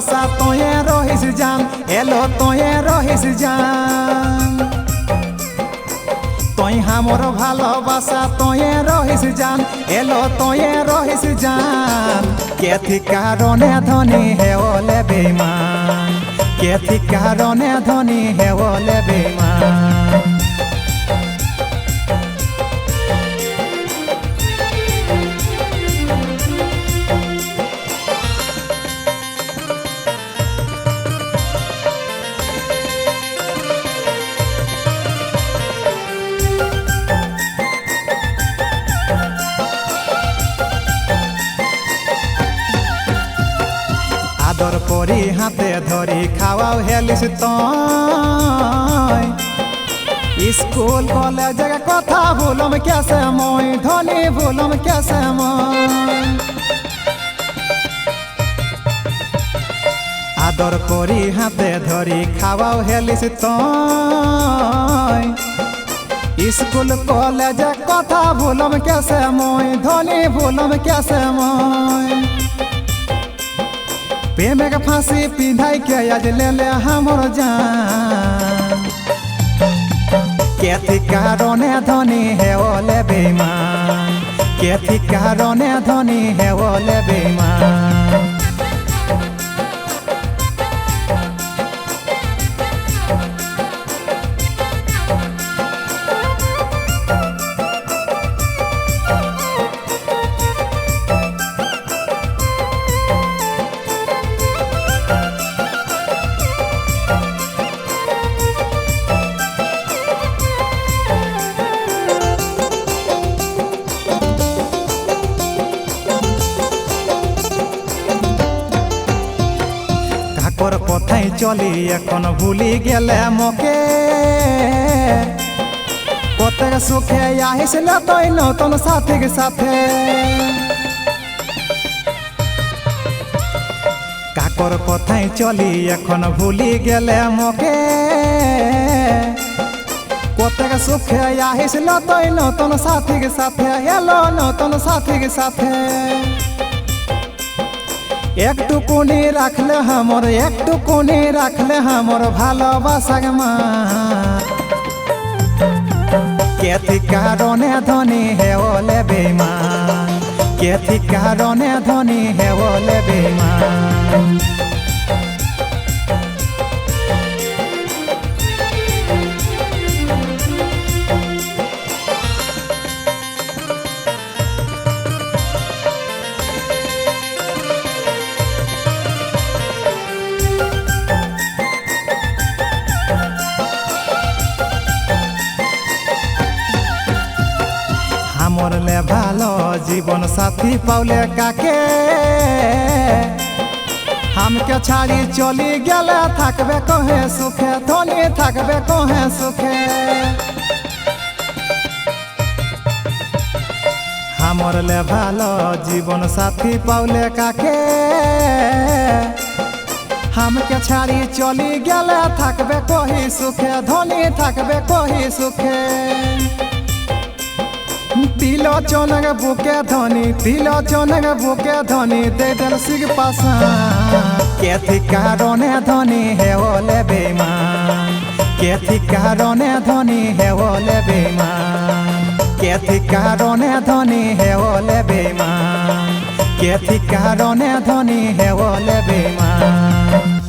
ভালোবাসা তোয়ে রহিস জান এলো তোয়ে রহিস জান তোই হামর ভালোবাসা তোয়ে রহিস জান এলো তোয়ে রহিস জান কেথি কারণে ধনী হেওলে বেমান কেথি কারণে ধনী হেওলে বেমান আদর করি হাতে ধরি খাওয়াও হেলিস তয় স্কুল কলেজের কথা ভুলম কেসে মই ধনী ভুলম কেসে মই আদর করি হাতে ধরি খাওয়াও হেলিস তয় স্কুল কলেজের কথা ভুলম কেসে মই ধনী ভুলম কেসে মই प्रेम के फांसी पिंधाई के आज ले ले हमर जान केथी कारणे धनी हेवले बेईमान केथी कारणे धनी हेवले बेईमान তোর কথাই চলি এখন ভুলি গেলে মকে কত সুখে আহিছিল তই নতুন সাথীর সাথে কাকর কথাই চলি এখন ভুলি গেলে মকে কত সুখে আহিছিল তই নতুন সাথীর সাথে এলো নতুন সাথীর সাথে একটুকুনি রাখলে हमर একটুকুনি রাখলে हमर ভালোবাসার মান কেথি কারণে ধনী হেওলে বেঈমান কেথি কারণে ধনী হেওলে বেঈমান মরলে ভালো জীবন সাথী পাওলে কাকে हमके ছাড়ি চলি গেলে থাকবে কহে সুখে ধনী থাকবে কহে সুখে মরলে ভালো জীবন সাথী পাওলে কাকে हमके ছাড়ি চলি গেলে থাকবে কহি সুখে ধনী থাকবে কহি সুখে तिलोचनक बुके धनी तिलोचनक बुके धनी दे दिल सिग पासा केथी कारणे धनी हेवले बेईमान केथी कारणे धनी हेवले बेईमान केथी कारणे धनी हेवले बेईमान केथी कारणे धनी हेवले बेईमान।